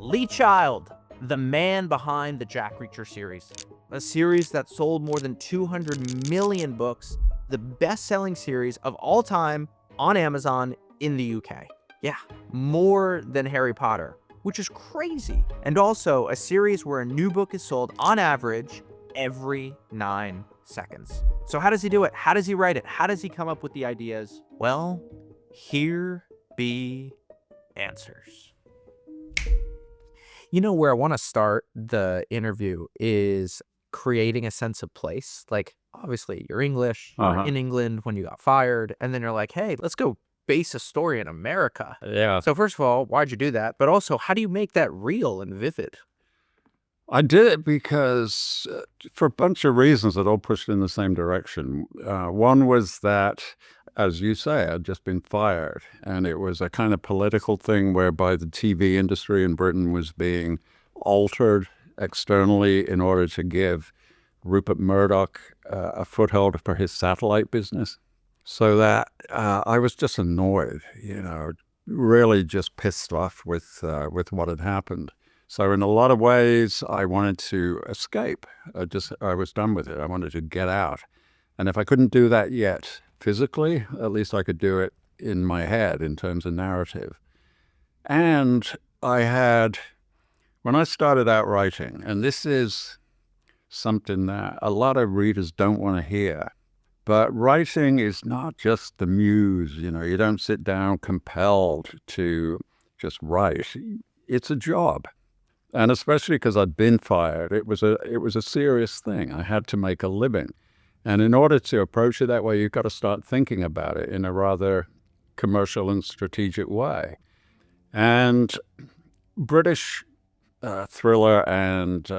Lee Child, the man behind the Jack Reacher series, a series that sold more than 200 million books, the best-selling series of all time on Amazon in the UK. Yeah, more than Harry Potter, which is crazy. And also a series where a new book is sold on average every 9 seconds. So how does he do it? How does he write it? How does he come up with the ideas? Well, here be answers. You know, where I want to start the interview is creating a sense of place. Like, obviously, you're English, you're in England when you got fired, and then you're like, hey, let's go base a story in America. Yeah. So first of all, why'd you do that? But also, how do you make that real and vivid? I did it because for a bunch of reasons that all pushed in the same direction. One was that, as you say, I'd just been fired, and it was a kind of political thing whereby the TV industry in Britain was being altered externally in order to give Rupert Murdoch a foothold for his satellite business. So that I was just annoyed, really just pissed off with what had happened. So in a lot of ways, I wanted to escape. I was done with it. I wanted to get out. And if I couldn't do that yet physically, at least I could do it in my head in terms of narrative. And when I started out writing, and this is something that a lot of readers don't want to hear, but writing is not just the muse. You don't sit down compelled to just write. It's a job. And especially because I'd been fired, it was a serious thing. I had to make a living. And in order to approach it that way, you've got to start thinking about it in a rather commercial and strategic way. And British thriller and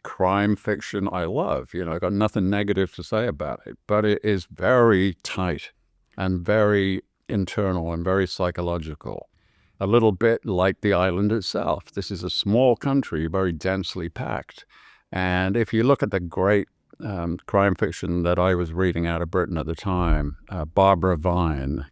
crime fiction I love. I've got nothing negative to say about it, but it is very tight and very internal and very psychological. A little bit like the island itself. This is a small country, very densely packed. And if you look at the great crime fiction that I was reading out of Britain at the time, Barbara Vine,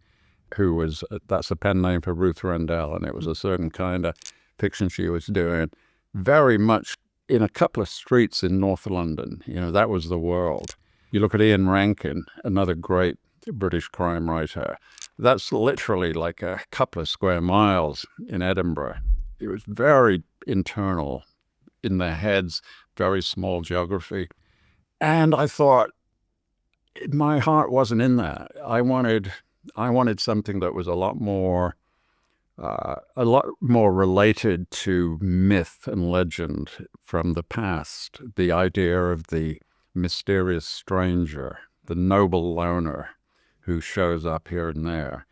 that's a pen name for Ruth Rendell, and it was a certain kind of fiction she was doing, very much in a couple of streets in North London. That was the world. You look at Ian Rankin, another great British crime writer. That's literally like a couple of square miles in Edinburgh. It was very internal in their heads, very small geography. And I thought, my heart wasn't in that. I wanted something that was a lot more related to myth and legend from the past. The idea of the mysterious stranger, the noble loner who shows up here and there.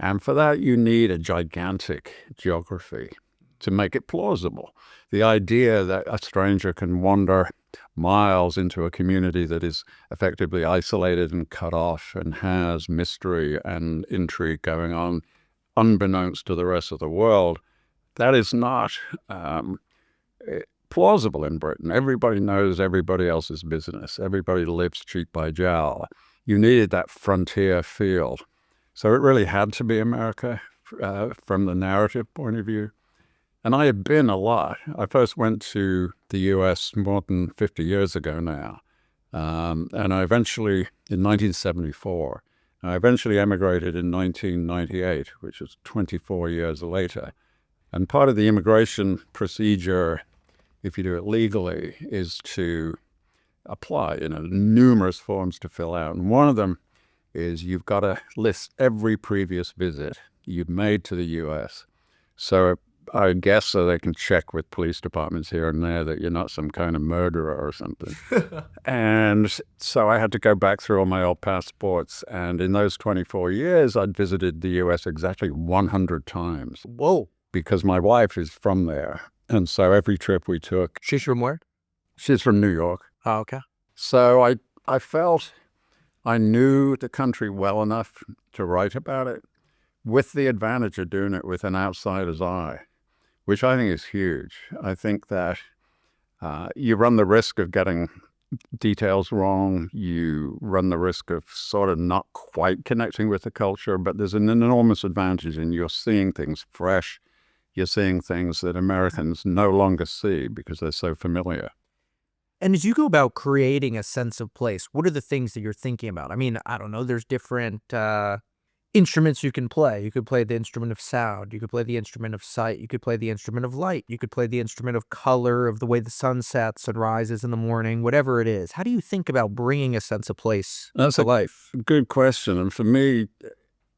And for that, you need a gigantic geography to make it plausible. The idea that a stranger can wander miles into a community that is effectively isolated and cut off and has mystery and intrigue going on, unbeknownst to the rest of the world, that is not plausible in Britain. Everybody knows everybody else's business. Everybody lives cheek by jowl. You needed that frontier feel. So it really had to be America from the narrative point of view. And I had been a lot. I first went to the U.S. more than 50 years ago now. And I eventually, in 1974, I eventually emigrated in 1998, which was 24 years later. And part of the immigration procedure, if you do it legally, is to apply, numerous forms to fill out. And one of them is you've got to list every previous visit you've made to the U.S. So I guess so they can check with police departments here and there that you're not some kind of murderer or something. And so I had to go back through all my old passports. And in those 24 years, I'd visited the U.S. exactly 100 times. Whoa. Because my wife is from there. And so every trip we took. She's from where? She's from New York. Oh, okay. So I felt I knew the country well enough to write about it, with the advantage of doing it with an outsider's eye, which I think is huge. I think that you run the risk of getting details wrong. You run the risk of sort of not quite connecting with the culture, but there's an enormous advantage in you're seeing things fresh you're seeing things that Americans no longer see because they're so familiar. And as you go about creating a sense of place, what are the things that you're thinking about? I mean, I don't know, there's different instruments you can play. You could play the instrument of sound. You could play the instrument of sight. You could play the instrument of light. You could play the instrument of color, of the way the sun sets and rises in the morning, whatever it is. How do you think about bringing a sense of place That's to a life? good question. And for me,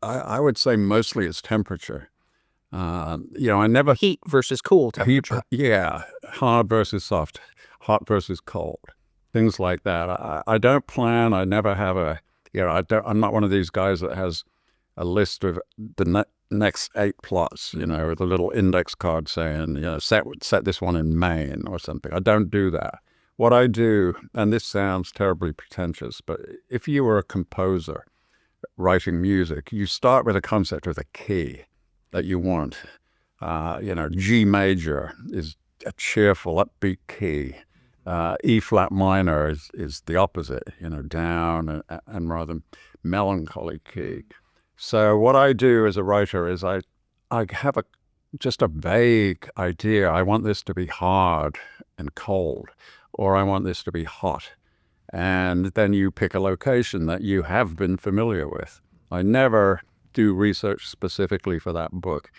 I would say mostly it's temperature. I never Heat versus cool heat, temperature. yeah, hard versus soft, hot versus cold, things like that. I don't plan. I never have I'm not one of these guys that has a list of the next 8 plots, with a little index card saying, set this one in Maine or something. I don't do that. What I do, and this sounds terribly pretentious, but if you were a composer writing music, you start with a concept of the key that you want. G major is a cheerful, upbeat key. E flat minor is the opposite, down and rather melancholy key. So what I do as a writer is I have just a vague idea. I want this to be hard and cold, or I want this to be hot. And then you pick a location that you have been familiar with. I never do research specifically for that book.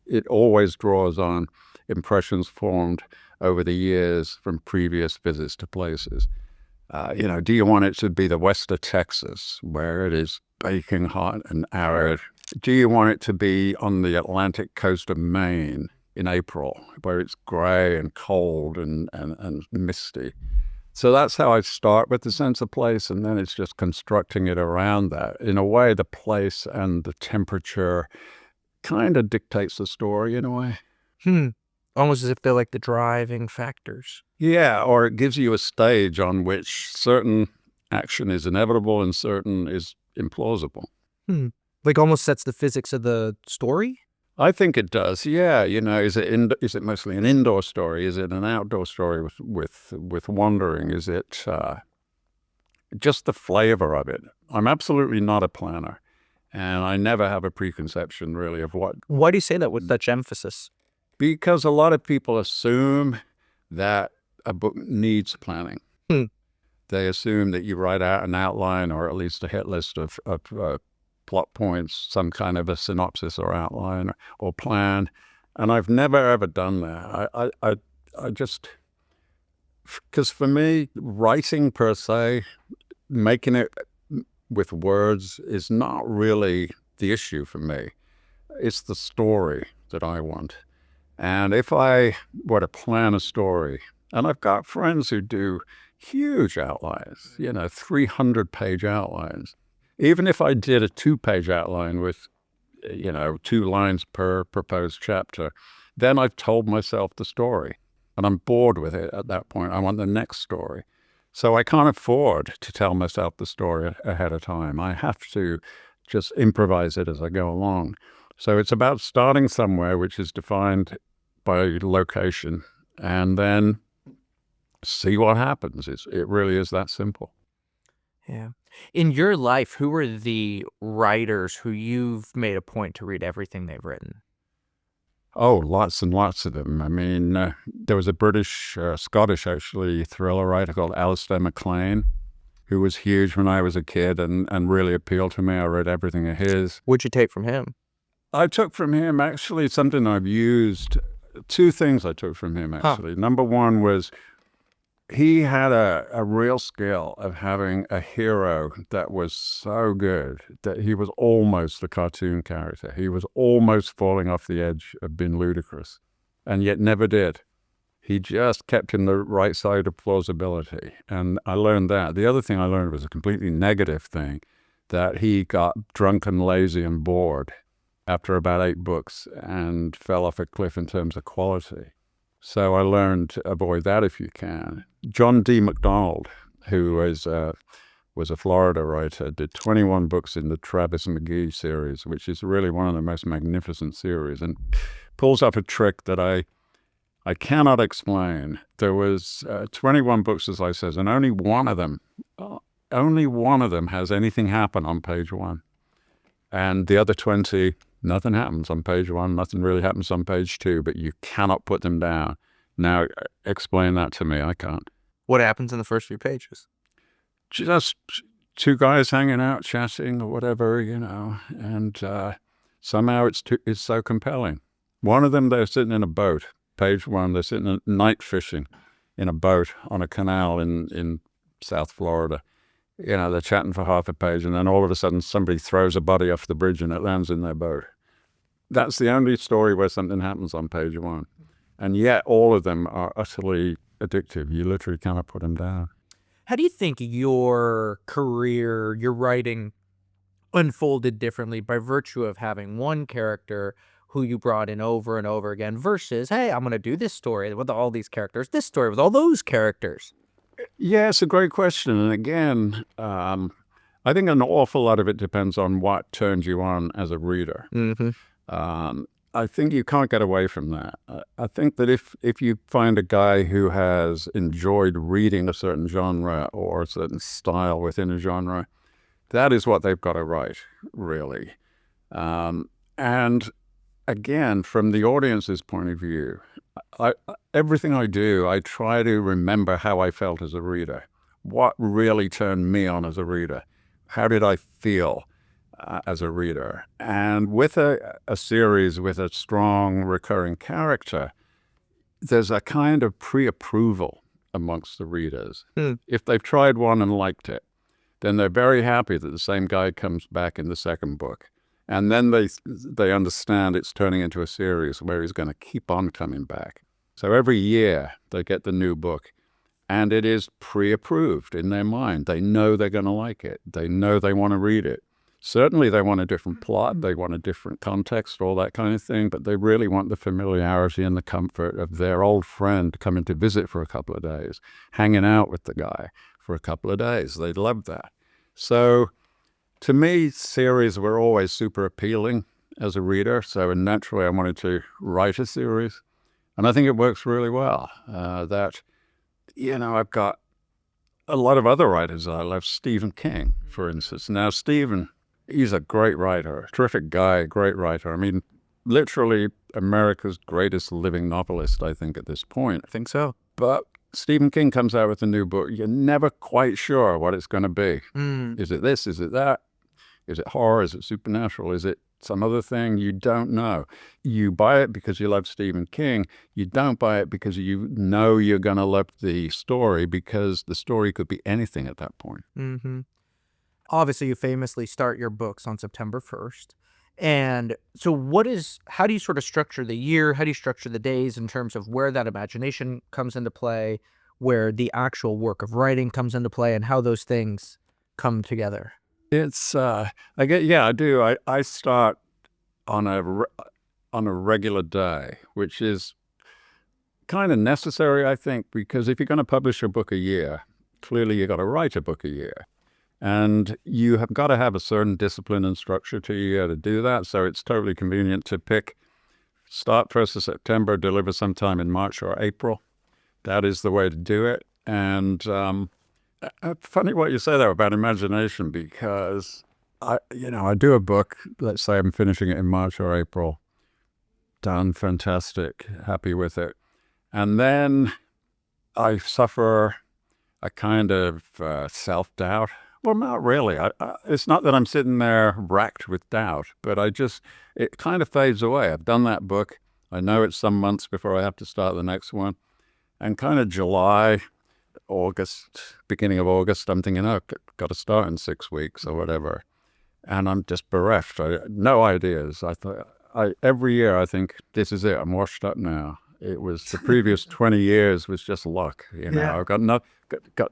It always draws on impressions formed over the years from previous visits to places. Do you want it to be the west of Texas, where it is baking hot and arid? Do you want it to be on the Atlantic coast of Maine in April, where it's gray and cold and misty? So that's how I start with the sense of place, and then it's just constructing it around that. In a way, the place and the temperature kind of dictates the story in a way. Almost as if they're like the driving factors. Yeah, or it gives you a stage on which certain action is inevitable and certain is implausible. Like almost sets the physics of the story? I think it does. Yeah, is it mostly an indoor story? Is it an outdoor story with wandering? Is it just the flavor of it? I'm absolutely not a planner, and I never have a preconception really of what. Why do you say that with such emphasis? Because a lot of people assume that a book needs planning. They assume that you write out an outline or at least a hit list of plot points, some kind of a synopsis or outline or plan. And I've never, ever done that. I just, because for me, writing per se, making it with words is not really the issue for me. It's the story that I want. And if I were to plan a story, and I've got friends who do huge outlines, 300-page outlines. Even if I did a 2-page outline with, 2 lines per proposed chapter, then I've told myself the story and I'm bored with it at that point. I want the next story. So I can't afford to tell myself the story ahead of time. I have to just improvise it as I go along. So it's about starting somewhere which is defined by location and then see what happens. It really is that simple. Yeah. In your life, who are the writers who you've made a point to read everything they've written? Oh, lots and lots of them. I mean, there was a British, Scottish actually, thriller writer called Alistair MacLean, who was huge when I was a kid and really appealed to me. I read everything of his. What'd you take from him? I took from him actually something I've used. 2 things I took from him actually. Number one was he had a real skill of having a hero that was so good that he was almost a cartoon character. He was almost falling off the edge of being ludicrous, and yet never did. He just kept in the right side of plausibility, and I learned that. The other thing I learned was a completely negative thing, that he got drunk and lazy and bored after about 8 books and fell off a cliff in terms of quality. So I learned to avoid that if you can. John D. MacDonald, who was a Florida writer, did 21 books in the Travis McGee series, which is really one of the most magnificent series, and pulls off a trick that I cannot explain. There was 21 books, as I said, and only one of them has anything happen on page 1. And the other 20, nothing happens on page 1, nothing really happens on page 2, but you cannot put them down. Now, explain that to me. I can't. What happens in the first few pages? Just two guys hanging out, chatting or whatever, and somehow it's so compelling. One of them, they're sitting in a boat. Page 1, they're sitting night fishing in a boat on a canal in South Florida. They're chatting for half a page, and then all of a sudden somebody throws a body off the bridge and it lands in their boat. That's the only story where something happens on page 1. And yet all of them are utterly addictive. You literally cannot put them down. How do you think your career, your writing unfolded differently by virtue of having one character who you brought in over and over again versus, hey, I'm going to do this story with all these characters, this story with all those characters? Yeah, it's a great question. And again, I think an awful lot of it depends on what turns you on as a reader. I think you can't get away from that. I think that if you find a guy who has enjoyed reading a certain genre or a certain style within a genre, that is what they've got to write, really. And again, from the audience's point of view, everything I do, I try to remember how I felt as a reader. What really turned me on as a reader? How did I feel as a reader? And with a series with a strong recurring character, there's a kind of pre-approval amongst the readers. If they've tried one and liked it, then they're very happy that the same guy comes back in the second book. And then they understand it's turning into a series where he's going to keep on coming back. So every year they get the new book, and it is pre-approved in their mind. They know they're going to like it. They know they want to read it. Certainly they want a different plot, they want a different context, all that kind of thing, but they really want the familiarity and the comfort of their old friend coming to visit for a couple of days, hanging out with the guy for a couple of days. They love that. So to me, series were always super appealing as a reader, so naturally I wanted to write a series, and I think it works really well. I've got a lot of other writers I love. Stephen King, for instance. Now, Stephen, he's a great writer, terrific guy, great writer. I mean, literally America's greatest living novelist, I think, at this point. I think so. But Stephen King comes out with a new book. You're never quite sure what it's going to be. Is it this? Is it that? Is it horror? Is it supernatural? Is it some other thing? You don't know. You buy it because you love Stephen King. You don't buy it because you know you're going to love the story, because the story could be anything at that point. Obviously, you famously start your books on September 1st. And so how do you sort of structure the year? How do you structure the days in terms of where that imagination comes into play, where the actual work of writing comes into play, and how those things come together? It's, I do. I start on a regular day, which is kind of necessary, I think, because if you're going to publish a book a year, clearly you got to write a book a year. And you have got to have a certain discipline and structure to your year to do that. So it's totally convenient to start 1st of September, deliver sometime in March or April. That is the way to do it. And funny what you say there about imagination, because I do a book, let's say I'm finishing it in March or April, done, fantastic, happy with it. And then I suffer a kind of self-doubt. Well, not really. It's not that I'm sitting there racked with doubt, but it kind of fades away. I've done that book. I know it's some months before I have to start the next one. And kind of July, August, beginning of August, I'm thinking, oh, got to start in 6 weeks or whatever. And I'm just bereft. No ideas. Every year I think, this is it. I'm washed up now. It was the previous 20 years was just luck. Yeah. I've got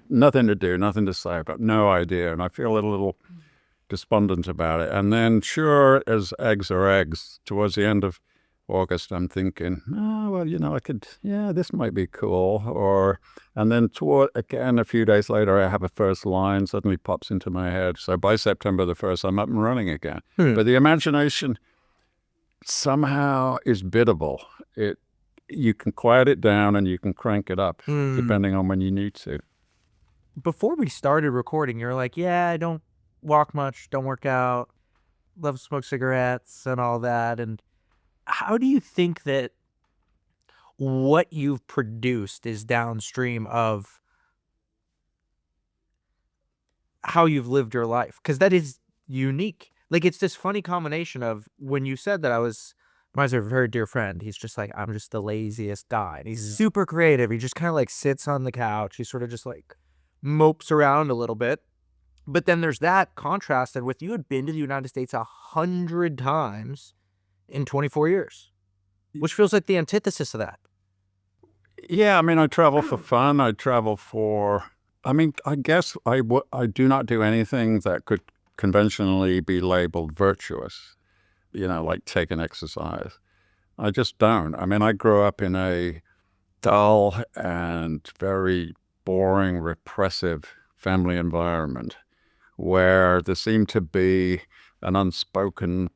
nothing to do, nothing to say. I've got no idea. And I feel a little despondent about it. And then sure as eggs are eggs, towards the end of August, I'm thinking, this might be cool. And then again, a few days later, I have a first line suddenly pops into my head. So by September the 1st, I'm up and running again. But the imagination somehow is biddable. You can quiet it down and you can crank it up depending on when you need to. Before we started recording, you're like, yeah, I don't walk much, don't work out. love to smoke cigarettes and all that. And how do you think that what you've produced is downstream of how you've lived your life? Because that is unique. Like, it's this funny combination of when you said that reminds me of a very dear friend. He's just like, I'm just the laziest guy. And he's super creative. He just kind of like sits on the couch. He sort of just like mopes around a little bit. But then there's that contrasted with you had been to the United States 100 times in 24 years, which feels like the antithesis of that. Yeah, I mean, I travel for fun. I travel for, I mean, I guess I do not do anything that could conventionally be labeled virtuous, like taking exercise. I just don't. I mean, I grew up in a dull and very boring, repressive family environment where there seemed to be an unspoken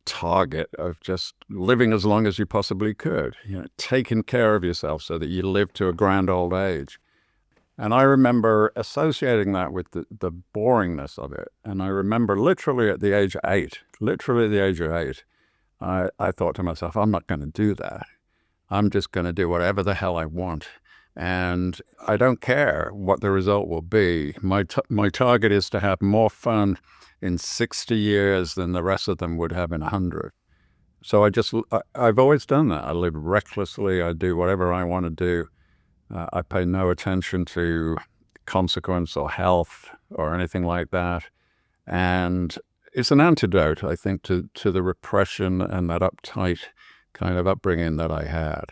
target of just living as long as you possibly could, taking care of yourself so that you live to a grand old age. And I remember associating that with the boringness of it. And I remember literally at the age of eight, I thought to myself, I'm not going to do that. I'm just going to do whatever the hell I want. And I don't care what the result will be. My target is to have more fun in 60 years than the rest of them would have in 100. So I've always done that. I live recklessly. I do whatever I want to do. I pay no attention to consequence or health or anything like that. And it's an antidote, I think, to the repression and that uptight kind of upbringing that I had.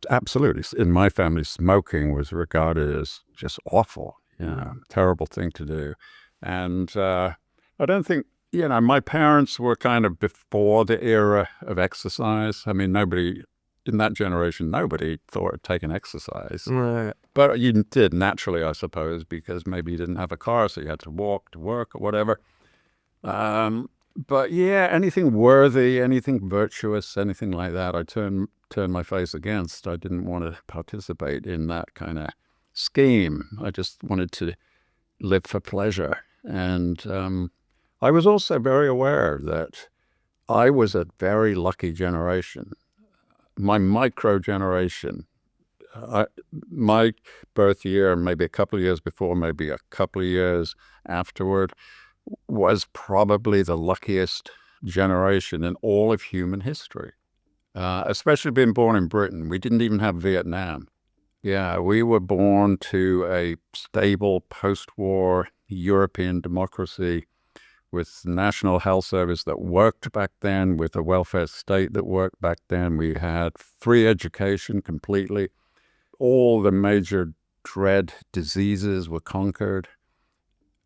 Absolutely. In my family, smoking was regarded as just awful, terrible thing to do. And I don't think, my parents were kind of before the era of exercise. I mean, in that generation, nobody thought of taking exercise. Right. But you did naturally, I suppose, because maybe you didn't have a car, so you had to walk to work or whatever. But yeah, anything worthy, anything virtuous, anything like that, I turned my face against. I didn't want to participate in that kind of scheme. I just wanted to live for pleasure. And I was also very aware that I was a very lucky generation. My micro generation, my birth year, maybe a couple of years before, maybe a couple of years afterward, was probably the luckiest generation in all of human history, especially being born in Britain. We didn't even have Vietnam. Yeah, we were born to a stable post-war European democracy with national health service that worked back then, with a welfare state that worked back then. We had free education completely. All the major dread diseases were conquered.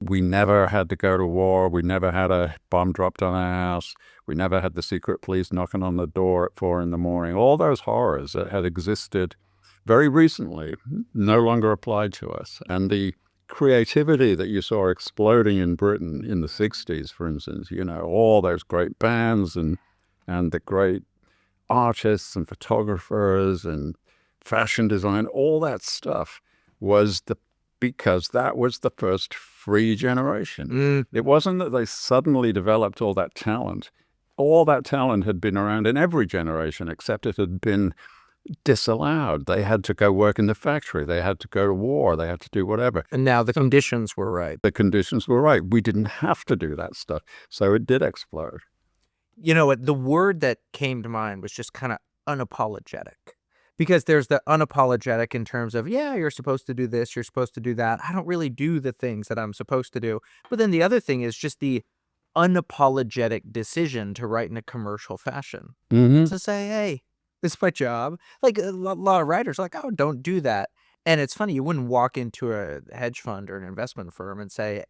We never had to go to war. We never had a bomb dropped on our house. We never had the secret police knocking on the door at 4 a.m. All those horrors that had existed very recently no longer applied to us. And the creativity that you saw exploding in Britain in the 60s, for instance, all those great bands and the great artists and photographers and fashion design, all that stuff was because that was the first free generation. It wasn't that they suddenly developed all that talent. All that talent had been around in every generation, except it had been disallowed. They had to go work in the factory. They had to go to war. They had to do whatever. And now the conditions were right. The conditions were right. We didn't have to do that stuff. So it did explode. The word that came to mind was just kind of unapologetic. Because there's the unapologetic in terms of, yeah, you're supposed to do this, you're supposed to do that. I don't really do the things that I'm supposed to do. But then the other thing is just the unapologetic decision to write in a commercial fashion. Mm-hmm. To say, hey, this is my job. Like a lot of writers are like, oh, don't do that. And it's funny, you wouldn't walk into a hedge fund or an investment firm and say,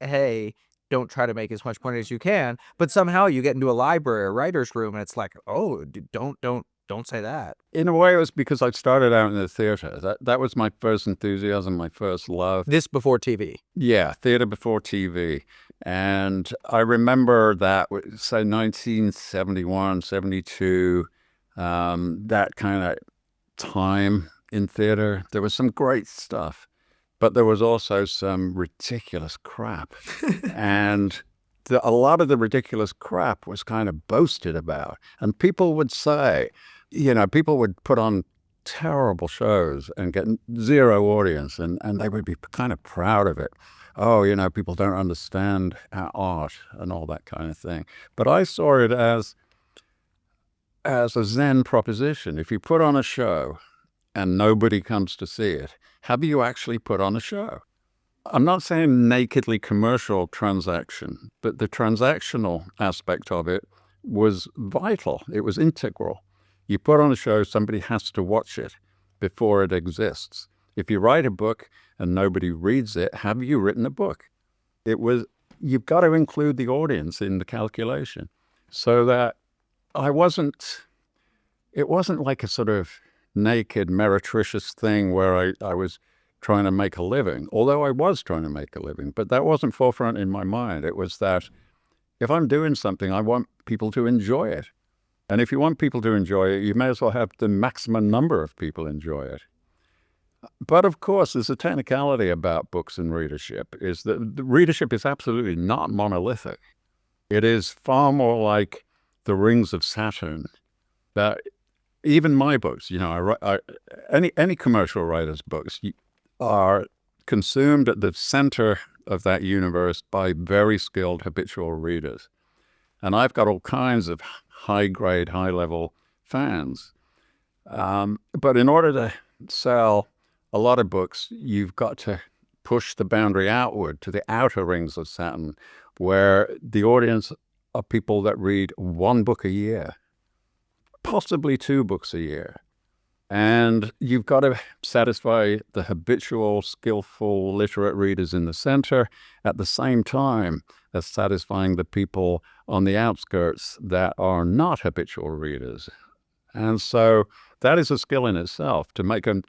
hey, don't try to make as much money as you can. But somehow you get into a library, a writer's room, and it's like, oh, don't say that. In a way, it was because I started out in the theater. That was my first enthusiasm, my first love. This before TV. Yeah, theater before TV. And I remember that, say, 1971, 72, that kind of time in theater. There was some great stuff, but there was also some ridiculous crap. And a lot of the ridiculous crap was kind of boasted about. And people would say, people would put on terrible shows and get zero audience, and they would be kind of proud of it. Oh, people don't understand our art and all that kind of thing. But I saw it as a Zen proposition. If you put on a show and nobody comes to see it, have you actually put on a show? I'm not saying nakedly commercial transaction, but the transactional aspect of it was vital. It was integral. You put on a show, somebody has to watch it before it exists. If you write a book and nobody reads it, have you written a book? You've got to include the audience in the calculation, so that it wasn't like a sort of naked meretricious thing where I was trying to make a living, although I was trying to make a living, but that wasn't forefront in my mind. It was that if I'm doing something, I want people to enjoy it. And if you want people to enjoy it, you may as well have the maximum number of people enjoy it. But of course, there's a technicality about books and readership, is that the readership is absolutely not monolithic. It is far more like the rings of Saturn, that even my books, any commercial writer's books are consumed at the center of that universe by very skilled habitual readers. And I've got all kinds of high-grade, high-level fans. But in order to sell a lot of books, you've got to push the boundary outward to the outer rings of Saturn, where the audience are people that read one book a year, possibly 2 books a year. And you've got to satisfy the habitual, skillful, literate readers in the center at the same time as satisfying the people on the outskirts that are not habitual readers. And so that is a skill in itself, to make a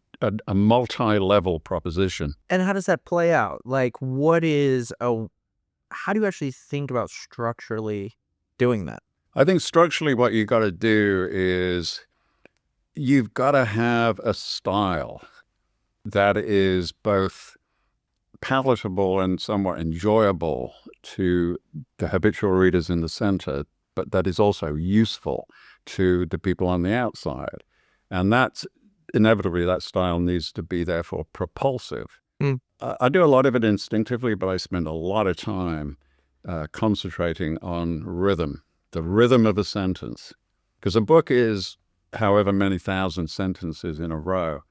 multi-level proposition. And how does that play out? Like, how do you actually think about structurally doing that? I think structurally what you got to do is you've got to have a style that is both palatable and somewhat enjoyable to the habitual readers in the center, but that is also useful to the people on the outside. And that's inevitably, that style needs to be therefore propulsive. I do a lot of it instinctively, but I spend a lot of time concentrating on rhythm, the rhythm of a sentence, because a book is however many thousand sentences in a row,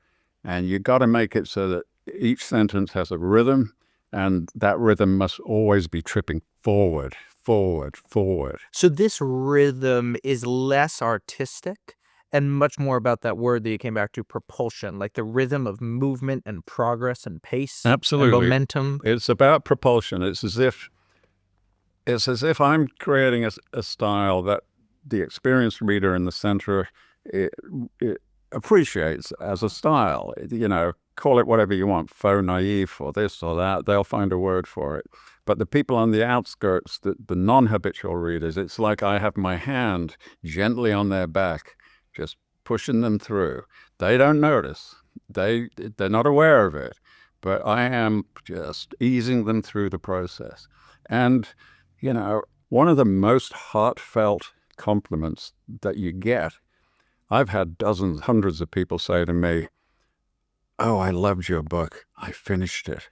and you got to make it so that each sentence has a rhythm, and that rhythm must always be tripping forward, forward, forward. So this rhythm is less artistic and much more about that word that you came back to, propulsion, like the rhythm of movement and progress and pace. Absolutely. And momentum. It's about propulsion. It's as if I'm creating a style that the experienced reader in the center it appreciates as a style. Call it whatever you want, faux naive or this or that. They'll find a word for it. But the people on the outskirts, the non-habitual readers, it's like I have my hand gently on their back, just pushing them through. They don't notice. They're not aware of it. But I am just easing them through the process. And, one of the most heartfelt compliments that you get, I've had dozens, hundreds of people say to me, "Oh, I loved your book. I finished it."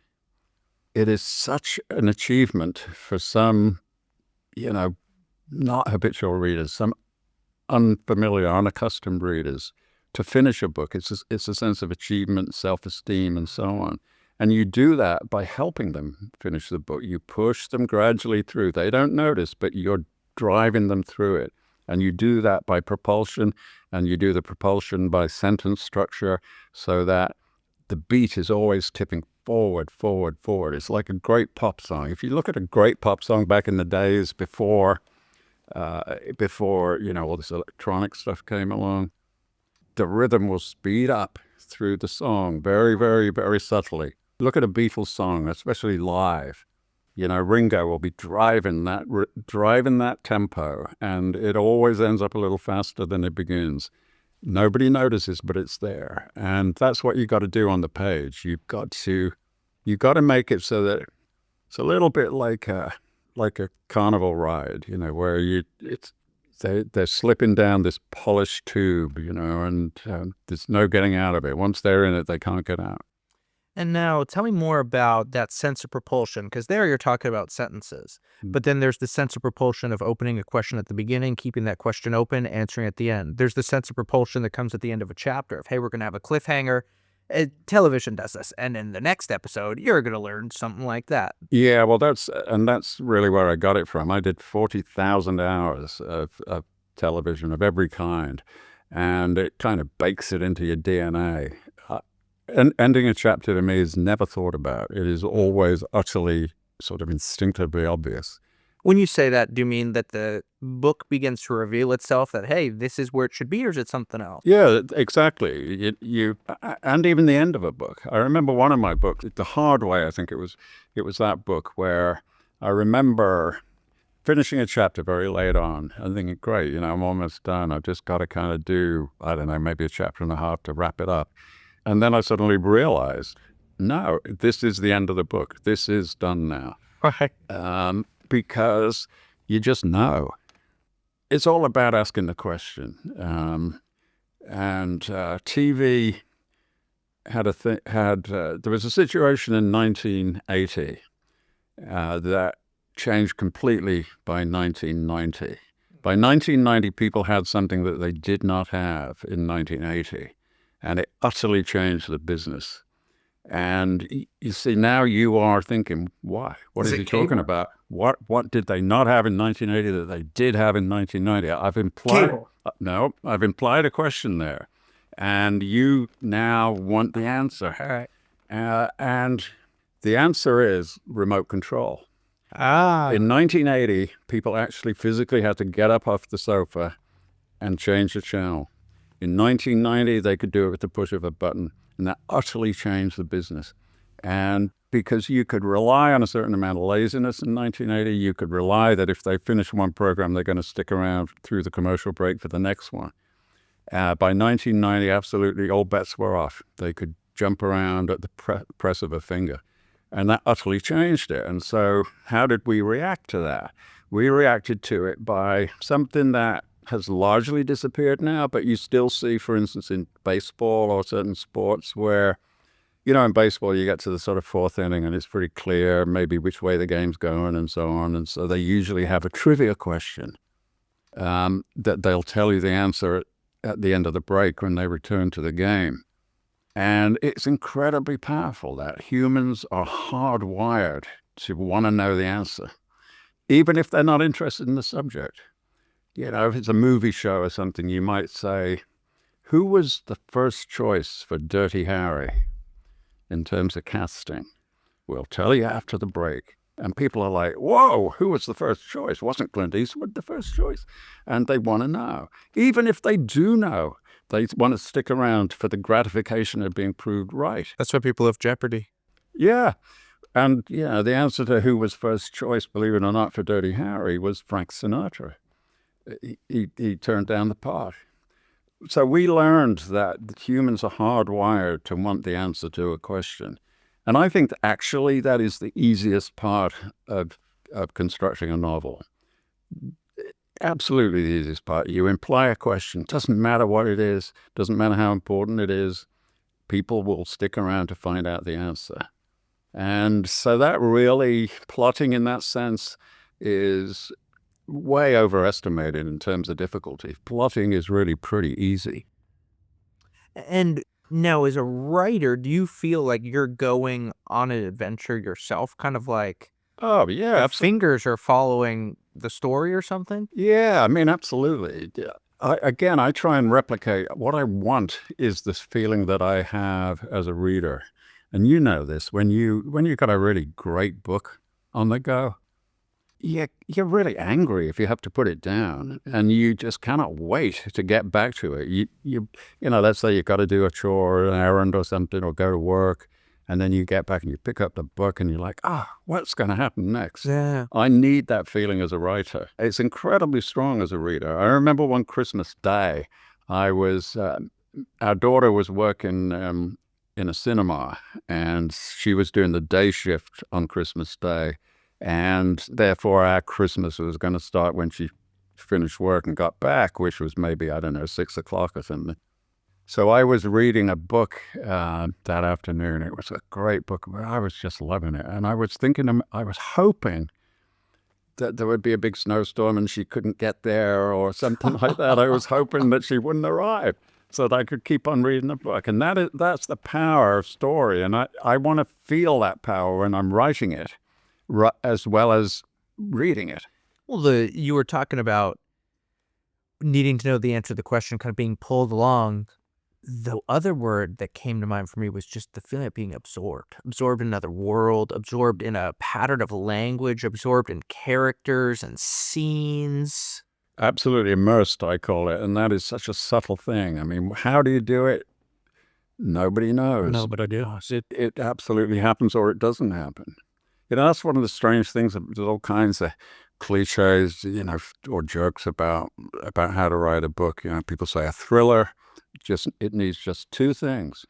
It is such an achievement for some, not habitual readers, some unfamiliar, unaccustomed readers, to finish a book. It's a sense of achievement, self-esteem, and so on. And you do that by helping them finish the book. You push them gradually through. They don't notice, but you're driving them through it. And you do that by propulsion, and you do the propulsion by sentence structure, so that the beat is always tipping forward, forward, forward. It's like a great pop song. If you look at a great pop song back in the days before all this electronic stuff came along, the rhythm will speed up through the song very, very, very subtly. Look at a Beatles song, especially live. Ringo will be driving that tempo, and it always ends up a little faster than it begins. Nobody notices, but it's there. And that's what you got to do on the page. You've got to make it so that it's a little bit like like a carnival ride, where they're slipping down this polished tube, and there's no getting out of it. Once they're in it, they can't get out. And now tell me more about that sense of propulsion, because there you're talking about sentences. Mm. But then there's the sense of propulsion of opening a question at the beginning, keeping that question open, answering at the end. There's the sense of propulsion that comes at the end of a chapter of, hey, we're going to have a cliffhanger. Television does this. And in the next episode, you're going to learn something like that. Yeah, well, that's really where I got it from. I did 40,000 hours of television of every kind, and it kind of bakes it into your DNA. And ending a chapter to me is never thought about. It is always utterly sort of instinctively obvious. When you say that, do you mean that the book begins to reveal itself that, hey, this is where it should be, or is it something else? Yeah, exactly. And even the end of a book. I remember one of my books, The Hard Way, I think it was that book, where I remember finishing a chapter very late on and thinking, great, I'm almost done. I've just got to kind of do, I don't know, maybe a chapter and a half to wrap it up. And then I suddenly realized, no, this is the end of the book. This is done now. Right. Because you just know. It's all about asking the question. And TV there was a situation in 1980 that changed completely by 1990. By 1990, people had something that they did not have in 1980, and it utterly changed the business. And you see, now you are thinking, why? What is he talking about? What did they not have in 1980 that they did have in 1990? I've implied a question there, and you now want the answer. All right. And the answer is remote control. In 1980, people actually physically had to get up off the sofa and change the channel. In 1990, they could do it with the push of a button. And that utterly changed the business. And because you could rely on a certain amount of laziness in 1980, you could rely that if they finish one program, they're going to stick around through the commercial break for the next one. By 1990, absolutely all bets were off. They could jump around at the press of a finger. And that utterly changed it. And so how did we react to that? We reacted to it by something that has largely disappeared now, but you still see, for instance, in baseball or certain sports where, in baseball you get to the sort of fourth inning and it's pretty clear maybe which way the game's going and so on. And so they usually have a trivia question that they'll tell you the answer at the end of the break when they return to the game. And it's incredibly powerful that humans are hardwired to want to know the answer, even if they're not interested in the subject. If it's a movie show or something, you might say, who was the first choice for Dirty Harry in terms of casting? We'll tell you after the break. And people are like, whoa, who was the first choice? Wasn't Clint Eastwood the first choice? And they want to know. Even if they do know, they want to stick around for the gratification of being proved right. That's why people have Jeopardy. Yeah. And, the answer to who was first choice, believe it or not, for Dirty Harry was Frank Sinatra. He turned down the part. So we learned that humans are hardwired to want the answer to a question. And I think actually that is the easiest part of constructing a novel. Absolutely the easiest part. You imply a question. Doesn't matter what it is. Doesn't matter how important it is. People will stick around to find out the answer. And so that really, plotting in that sense is way overestimated in terms of difficulty. Plotting is really pretty easy. And now, as a writer, do you feel like you're going on an adventure yourself? Kind of like Oh, yeah, your fingers are following the story or something? Yeah, I mean, absolutely. Yeah. I try and replicate. What I want is this feeling that I have as a reader. And you know this, when you've got a really great book on the go, you're really angry if you have to put it down, and you just cannot wait to get back to it. Let's say you've got to do a chore or an errand or something or go to work, and then you get back and you pick up the book and you're like, what's going to happen next? Yeah. I need that feeling as a writer. It's incredibly strong as a reader. I remember one Christmas day, our daughter was working in a cinema, and she was doing the day shift on Christmas Day. And therefore, our Christmas was going to start when she finished work and got back, which was maybe, I don't know, 6 o'clock or something. So I was reading a book that afternoon. It was a great book. I was just loving it. And I was hoping that there would be a big snowstorm and she couldn't get there or something like that. I was hoping that she wouldn't arrive so that I could keep on reading the book. And that's the power of story. And I want to feel that power when I'm writing it, as well as reading it. Well, you were talking about needing to know the answer to the question, kind of being pulled along. The other word that came to mind for me was just the feeling of being absorbed in another world, absorbed in a pattern of language, absorbed in characters and scenes. Absolutely immersed, I call it. And that is such a subtle thing. I mean, how do you do it? Nobody knows. Nobody knows. It absolutely happens or it doesn't happen. That's one of the strange things. There's all kinds of cliches, or jokes about how to write a book. People say a thriller, it needs just two things.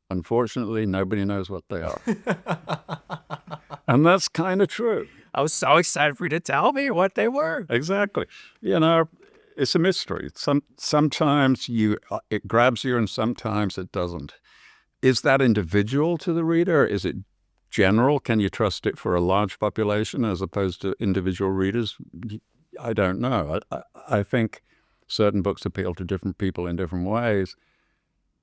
Unfortunately, nobody knows what they are. And that's kind of true. I was so excited for you to tell me what they were. Exactly. It's a mystery. Sometimes it grabs you and sometimes it doesn't. Is that individual to the reader? Is it general? Can you trust it for a large population as opposed to individual readers? I don't know. I think certain books appeal to different people in different ways.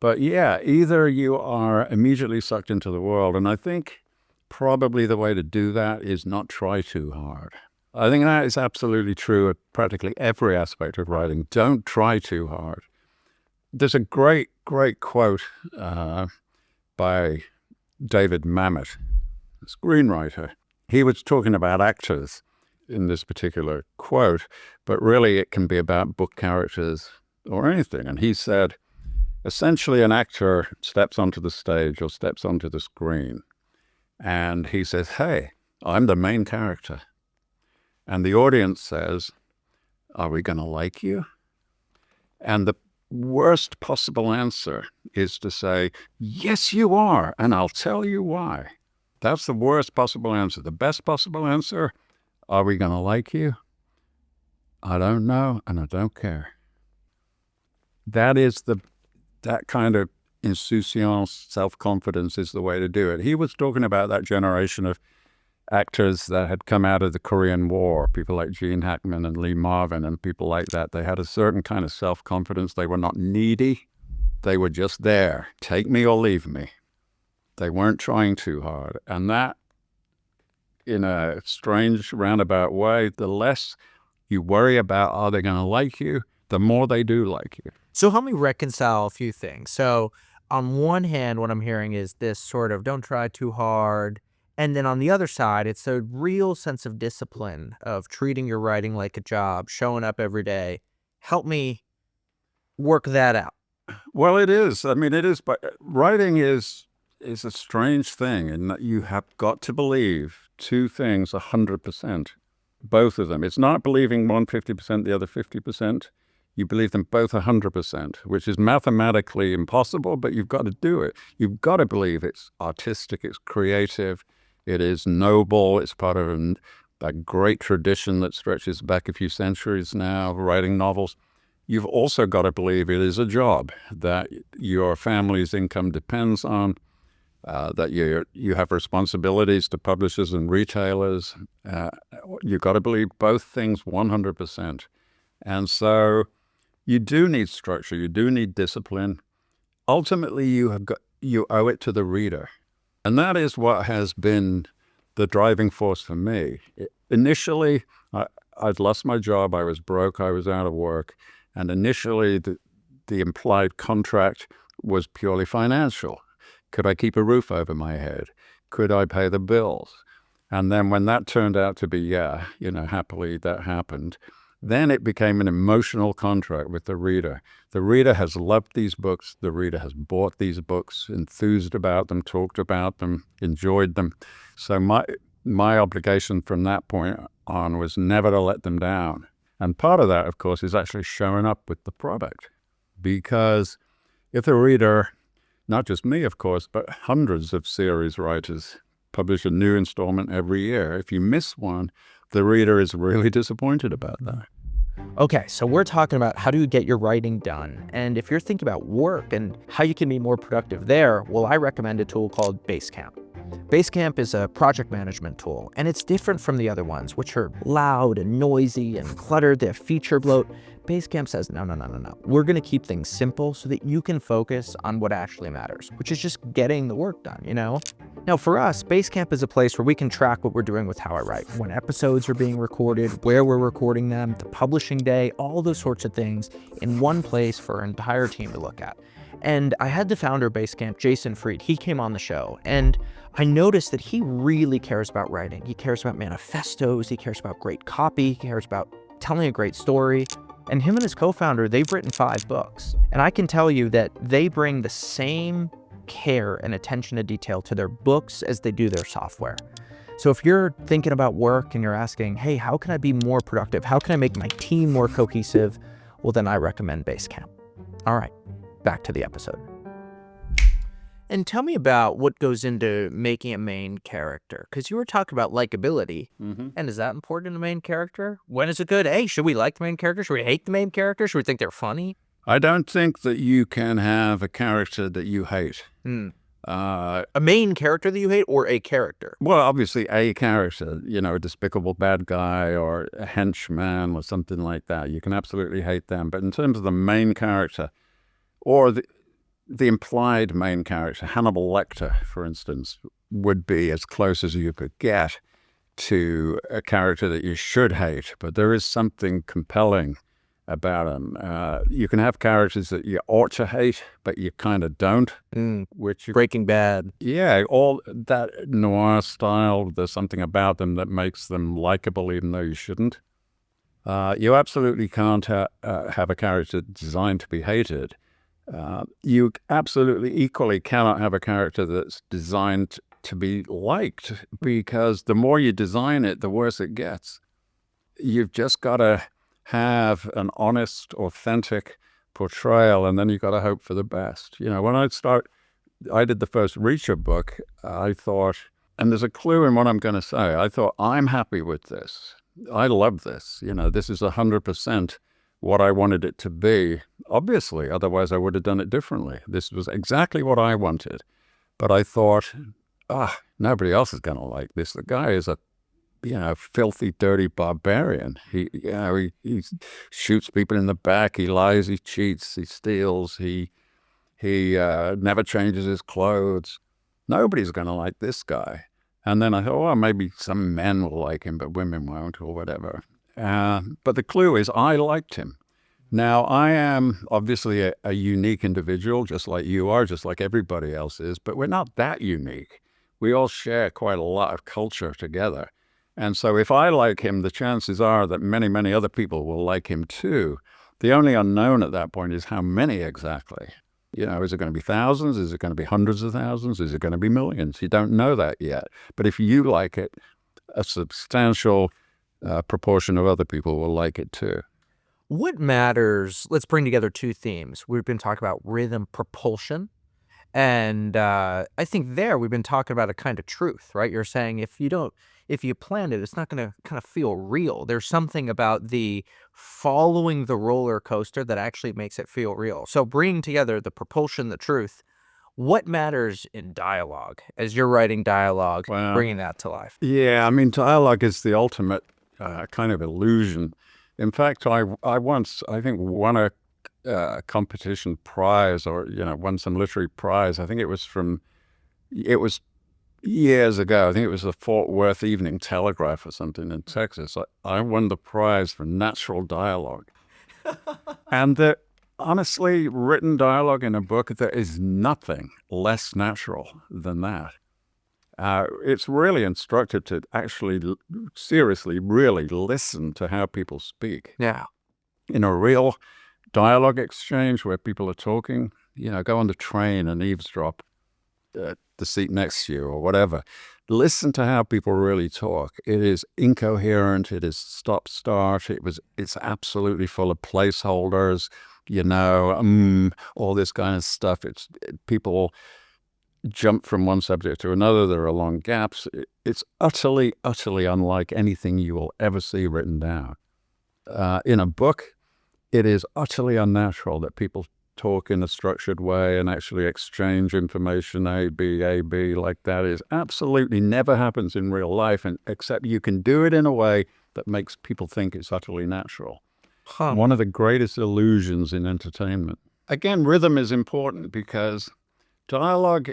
But yeah, either you are immediately sucked into the world, and I think probably the way to do that is not try too hard. I think that is absolutely true at practically every aspect of writing. Don't try too hard. There's a great quote by David Mamet, a screenwriter. He was talking about actors in this particular quote, but really it can be about book characters or anything. And he said, essentially an actor steps onto the stage or steps onto the screen, and he says, hey, I'm the main character. And the audience says, are we going to like you? And the worst possible answer is to say, yes, you are, and I'll tell you why. That's the worst possible answer. The best possible answer, are we going to like you? I don't know, and I don't care. That kind of insouciance, self-confidence is the way to do it. He was talking about that generation of actors that had come out of the Korean War, people like Gene Hackman and Lee Marvin and people like that. They had a certain kind of self-confidence. They were not needy. They were just there. Take me or leave me. They weren't trying too hard. And that, in a strange roundabout way, the less you worry about are they going to like you, the more they do like you. So help me reconcile a few things. So on one hand, what I'm hearing is this sort of don't try too hard. And then on the other side, it's a real sense of discipline of treating your writing like a job, showing up every day. Help me work that out. Well, it is. I mean, it is. But writing is a strange thing in that you have got to believe two things 100%, both of them. It's not believing one 50%, the other 50%. You believe them both 100%, which is mathematically impossible, but you've got to do it. You've got to believe it's artistic, it's creative, it is noble, it's part of a great tradition that stretches back a few centuries now, writing novels. You've also got to believe it is a job that your family's income depends on, that you have responsibilities to publishers and retailers. You've got to believe both things 100%. And so you do need structure. You do need discipline. Ultimately, you owe it to the reader. And that is what has been the driving force for me. Initially, I'd lost my job. I was broke. I was out of work. And initially, the implied contract was purely financial. Could I keep a roof over my head? Could I pay the bills? And then when that turned out to be, happily that happened, then it became an emotional contract with the reader. The reader has loved these books. The reader has bought these books, enthused about them, talked about them, enjoyed them. So my obligation from that point on was never to let them down. And part of that, of course, is actually showing up with the product. Because if the reader, not just me, of course, but hundreds of series writers publish a new installment every year. If you miss one, the reader is really disappointed about that. Okay, so we're talking about how do you get your writing done. And if you're thinking about work and how you can be more productive there, well, I recommend a tool called Basecamp. Basecamp is a project management tool, and it's different from the other ones, which are loud and noisy and cluttered. They have feature bloat. Basecamp says, no. We're going to keep things simple so that you can focus on what actually matters, which is just getting the work done, Now, for us, Basecamp is a place where we can track what we're doing with How I Write, when episodes are being recorded, where we're recording them, the publishing day, all those sorts of things in one place for our entire team to look at. And I had the founder of Basecamp, Jason Fried. He came on the show, and I noticed that he really cares about writing. He cares about manifestos. He cares about great copy. He cares about telling a great story. And him and his co-founder, they've written 5 books. And I can tell you that they bring the same care and attention to detail to their books as they do their software. So if you're thinking about work and you're asking, hey, how can I be more productive? How can I make my team more cohesive? Well, then I recommend Basecamp. All right, back to the episode. And tell me about what goes into making a main character, because you were talking about likability. And is that important in a main character? When is it good? Hey, should we like the main character? Should we hate the main character? Should we think they're funny? I don't think that you can have a character that you hate. A main character that you hate, or a character? Well, obviously a character, a despicable bad guy or a henchman or something like that. You can absolutely hate them. But in terms of the main character or the implied main character, Hannibal Lecter, for instance, would be as close as you could get to a character that you should hate. But there is something compelling about him. You can have characters that you ought to hate, but you kind of don't. Breaking Bad. Yeah, all that noir style, there's something about them that makes them likable even though you shouldn't. You absolutely can't have a character designed to be hated. You absolutely equally cannot have a character that's designed to be liked, because the more you design it, the worse it gets. You've just got to have an honest, authentic portrayal, and then you've got to hope for the best. When I did the first Reacher book, I thought, and there's a clue in what I'm going to say, I thought, I'm happy with this. I love this. This is 100% what I wanted it to be. Obviously, otherwise I would have done it differently. This was exactly what I wanted. But I thought, nobody else is going to like this. The guy is a filthy, dirty barbarian. He shoots people in the back. He lies. He cheats. He steals. He never changes his clothes. Nobody's going to like this guy. And then I thought, well, maybe some men will like him, but women won't, or whatever. But the clue is I liked him. Now, I am obviously a unique individual, just like you are, just like everybody else is, but we're not that unique. We all share quite a lot of culture together. And so if I like him, the chances are that many, many other people will like him too. The only unknown at that point is how many exactly. Is it going to be thousands? Is it going to be hundreds of thousands? Is it going to be millions? You don't know that yet. But if you like it, a substantial proportion of other people will like it too. What matters? Let's bring together 2 themes. We've been talking about rhythm propulsion. And I think there we've been talking about a kind of truth, right? You're saying if you plan it, it's not going to kind of feel real. There's something about the following the roller coaster that actually makes it feel real. So bringing together the propulsion, the truth, what matters in dialogue as you're writing dialogue, bringing that to life? Yeah, dialogue is the ultimate kind of illusion. In fact, I once, I think, won a competition prize, or won some literary prize. I think it was years ago. I think it was the Fort Worth Evening Telegraph or something in Texas. I won the prize for natural dialogue. And honestly, written dialogue in a book, there is nothing less natural than that. It's really instructive to actually seriously really listen to how people speak. Yeah. In a real dialogue exchange where people are talking, go on the train and eavesdrop at the seat next to you or whatever. Listen to how people really talk. It is incoherent. It is stop-start. It's absolutely full of placeholders, all this kind of stuff. People jump from one subject to another. There are long gaps. It's utterly, utterly unlike anything you will ever see written down. In a book, it is utterly unnatural that people talk in a structured way and actually exchange information, A, B, like that is absolutely never happens in real life, and except you can do it in a way that makes people think it's utterly natural. Huh. One of the greatest illusions in entertainment. Again, rhythm is important because dialogue,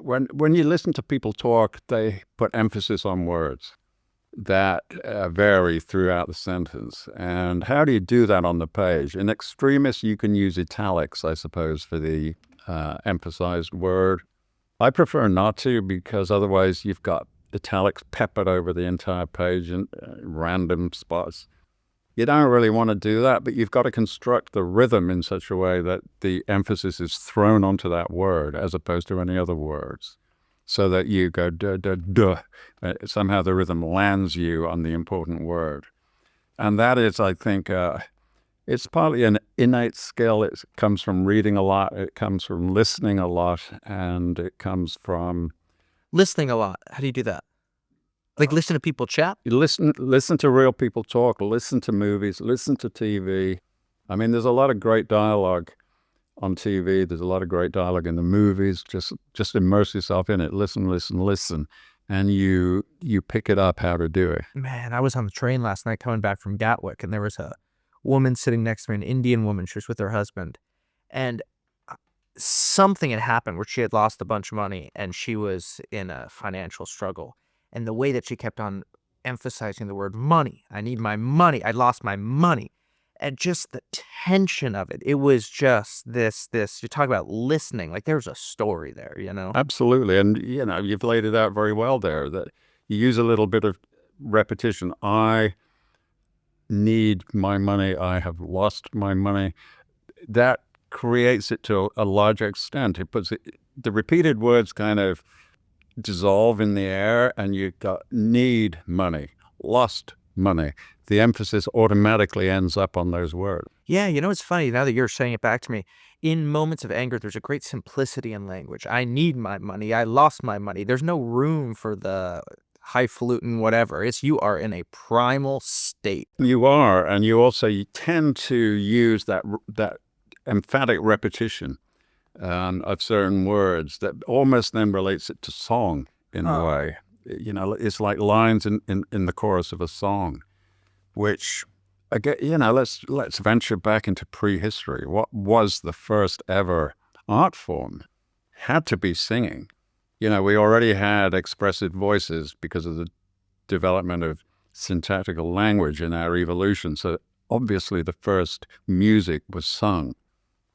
when you listen to people talk, they put emphasis on words that vary throughout the sentence. And how do you do that on the page? In extremis, you can use italics, I suppose, for the emphasized word. I prefer not to, because otherwise you've got italics peppered over the entire page in random spots. You don't really want to do that, but you've got to construct the rhythm in such a way that the emphasis is thrown onto that word as opposed to any other words, so that you go duh, duh, duh. Somehow the rhythm lands you on the important word. And that is, I think, it's partly an innate skill. It comes from reading a lot. It comes from listening a lot. And it comes from... Listening a lot. How do you do that? Like listen to people chat? You listen to real people talk, listen to movies, listen to TV. I mean, there's a lot of great dialogue on TV. There's a lot of great dialogue in the movies. Just immerse yourself in it. Listen. And you pick it up how to do it. Man, I was on the train last night coming back from Gatwick, and there was a woman sitting next to me, an Indian woman. She was with her husband. And something had happened where she had lost a bunch of money, and she was in a financial struggle. And the way that she kept on emphasizing the word money, I need my money, I lost my money. And just the tension of it, it was just this, you talk about listening, like there's a story there, you know? Absolutely. And, you've laid it out very well there, that you use a little bit of repetition. I need my money. I have lost my money. That creates it to a larger extent. It puts the repeated words kind of dissolve in the air, and you got need money, lost money. The emphasis automatically ends up on those words. Yeah, it's funny now that you're saying it back to me. In moments of anger, there's a great simplicity in language. I need my money. I lost my money. There's no room for the highfalutin whatever. It's you are in a primal state. You are, and you tend to use that emphatic repetition of certain words that almost then relates it to song in a way. It's like lines in the chorus of a song, which, again, let's venture back into prehistory. What was the first ever art form? Had to be singing. We already had expressive voices because of the development of syntactical language in our evolution. So obviously the first music was sung.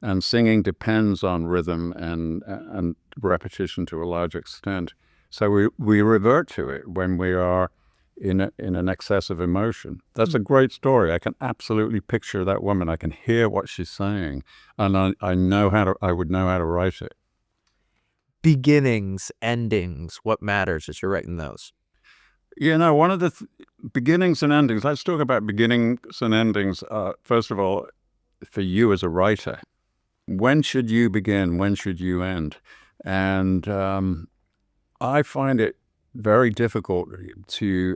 And singing depends on rhythm and repetition to a large extent. So we revert to it when we are in an excess of emotion. That's a great story. I can absolutely picture that woman. I can hear what she's saying, and I would know how to write it. Beginnings, endings, what matters as you're writing those? One of the beginnings and endings. Let's talk about beginnings and endings. First of all, for you as a writer. When should you begin? When should you end? And I find it very difficult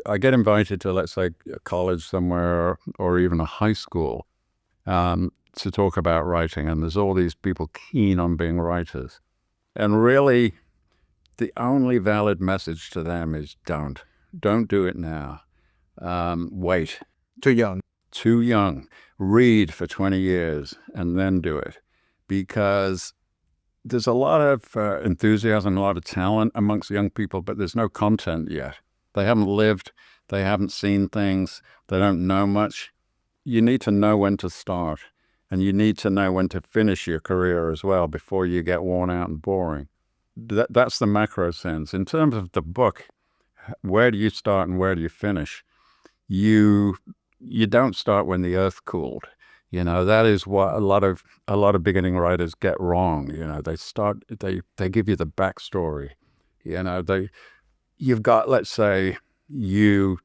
I get invited to, let's say, a college somewhere or even a high school to talk about writing. And there's all these people keen on being writers. And really, the only valid message to them is don't do it now. Wait. Too young. Read for 20 years and then do it. Because there's a lot of enthusiasm, a lot of talent amongst young people, but there's no content yet. They haven't lived, they haven't seen things, they don't know much. You need to know when to start, and you need to know when to finish your career as well before you get worn out and boring. That's the macro sense. In terms of the book, where do you start and where do you finish? You don't start when the earth cooled. That is what a lot of beginning writers get wrong. They give you the backstory. You've got, let's say, you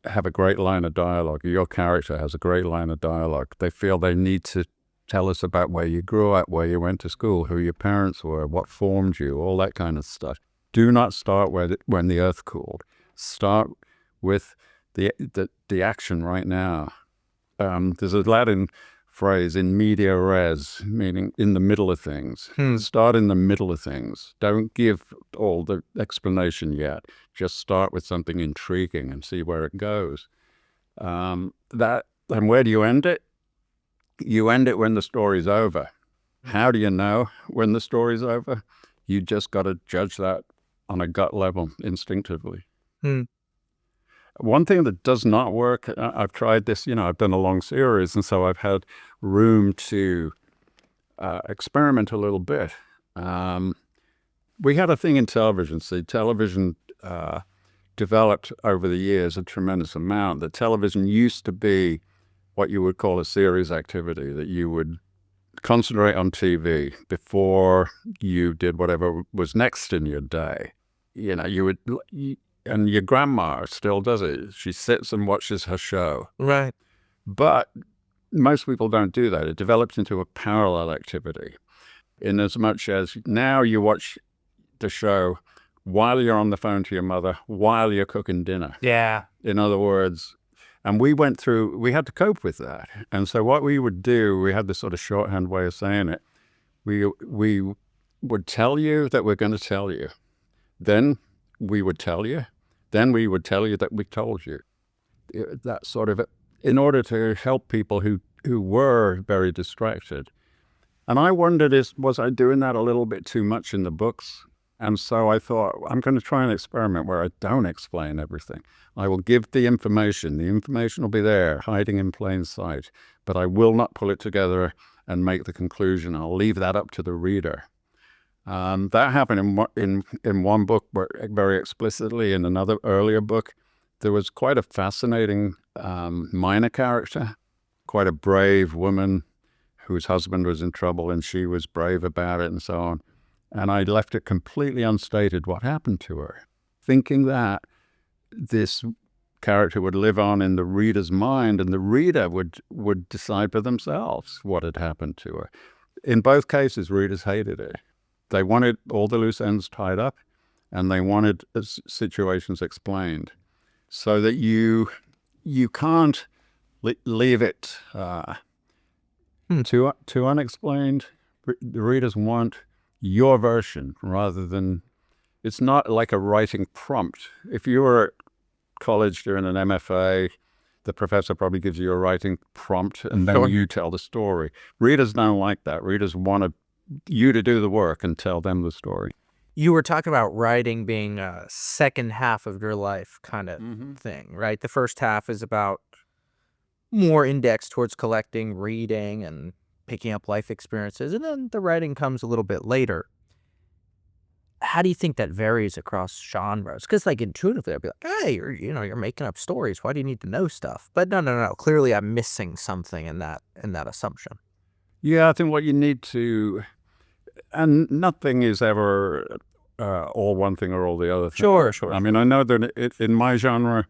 have a great line of dialogue. Your character has a great line of dialogue. They feel they need to Tell us about where you grew up, where you went to school, who your parents were, what formed you, all that kind of stuff. Do not start when the earth cooled. Start with the action right now. There's a Latin phrase, in media res, meaning in the middle of things. Start in the middle of things. Don't give all the explanation yet. Just start with something intriguing and see where it goes. And where do you end it? You end it when the story's over. How do you know when the story's over? You just got to judge that on a gut level, instinctively. One thing that does not work, I've tried this, I've done a long series, and so I've had room to experiment a little bit. We had a thing in television. See, television developed over the years a tremendous amount. That television used to be what you would call a series activity, that you would concentrate on TV before you did whatever was next in your day. And your grandma still does it. She sits and watches her show. Right. But most people don't do that. It develops into a parallel activity, in as much as now you watch the show while you're on the phone to your mother, while you're cooking dinner. Yeah. In other words, and we had to cope with that. And so what we would do, we had this sort of shorthand way of saying it. We would tell you that we're going to tell you. Then we would tell you. Then we would tell you that we told you. That sort of, in order to help people who were very distracted. And I wondered, was I doing that a little bit too much in the books? And so I thought, I'm going to try an experiment where I don't explain everything. I will give the information. The information will be there, hiding in plain sight. But I will not pull it together and make the conclusion. I'll leave that up to the reader. That happened in one book very explicitly. In another earlier book, there was quite a fascinating minor character, quite a brave woman whose husband was in trouble, and she was brave about it and so on. And I left it completely unstated what happened to her, thinking that this character would live on in the reader's mind, and the reader would decide for themselves what had happened to her. In both cases, readers hated it. They wanted all the loose ends tied up, and they wanted situations explained, so that you can't leave it too unexplained. The readers want your version rather than, it's not like a writing prompt. If you were at college doing an MFA, the professor probably gives you a writing prompt and then you tell the story. Readers don't like that. Readers want you to do the work and tell them the story. You were talking about writing being a second half of your life kind of thing, right? The first half is about more indexed towards collecting, reading, and picking up life experiences, and then the writing comes a little bit later. How do you think that varies across genres? Because like intuitively, I'd be like, hey, you're making up stories. Why do you need to know stuff? But no. Clearly, I'm missing something in that assumption. Yeah, I think what you need to, and nothing is ever all one thing or all the other thing. Sure. I mean, I know that in my genre,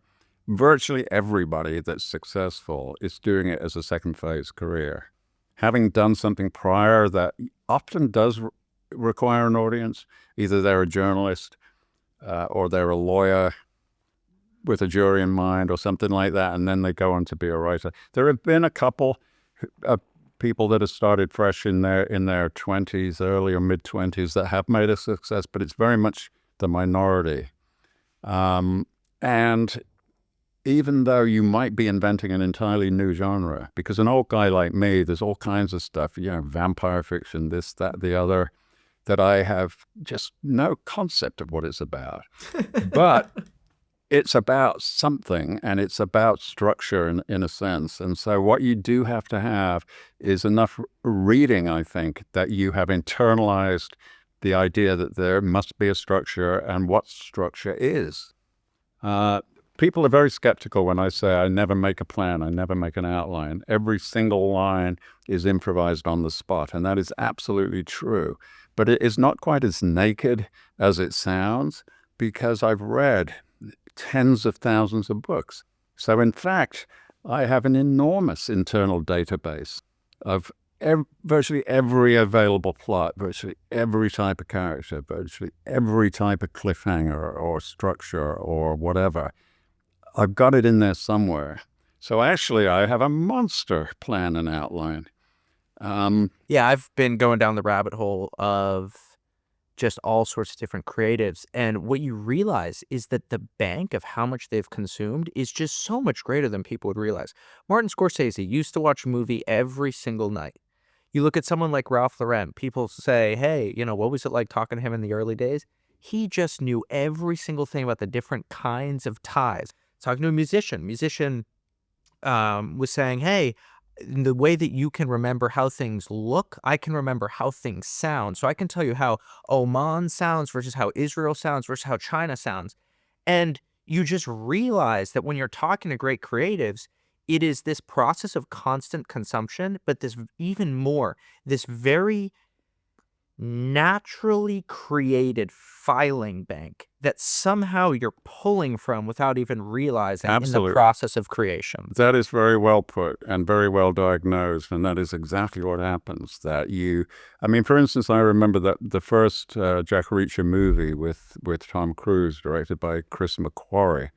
virtually everybody that's successful is doing it as a second phase career. Having done something prior that often does require an audience, either they're a journalist or they're a lawyer with a jury in mind or something like that, and then they go on to be a writer. There have been a couple of people that have started fresh in their 20s, early or mid-20s, that have made a success, but it's very much the minority. And even though you might be inventing an entirely new genre, because an old guy like me, there's all kinds of stuff, vampire fiction, this, that, the other, that I have just no concept of what it's about. But it's about something, and it's about structure in a sense. And so what you do have to have is enough reading, I think, that you have internalized the idea that there must be a structure and what structure is. People are very skeptical when I say I never make a plan, I never make an outline. Every single line is improvised on the spot, and that is absolutely true. But it is not quite as naked as it sounds, because I've read tens of thousands of books. So in fact, I have an enormous internal database of virtually every available plot, virtually every type of character, virtually every type of cliffhanger or structure or whatever. I've got it in there somewhere. So actually, I have a monster plan and outline. Yeah, I've been going down the rabbit hole of just all sorts of different creatives. And what you realize is that the bank of how much they've consumed is just so much greater than people would realize. Martin Scorsese used to watch a movie every single night. You look at someone like Ralph Lauren, people say, hey, what was it like talking to him in the early days? He just knew every single thing about the different kinds of ties. Talking to a musician was saying, hey, the way that you can remember how things look, I can remember how things sound. So I can tell you how Oman sounds versus how Israel sounds versus how China sounds. And you just realize that when you're talking to great creatives, it is this process of constant consumption, but this even more, this very naturally created filing bank that somehow you're pulling from without even realizing in the Absolutely. process of creation. That is very well put and very well diagnosed, and that is exactly what happens. For instance, I remember that the first Jack Reacher movie with Tom Cruise, directed by Chris McQuarrie.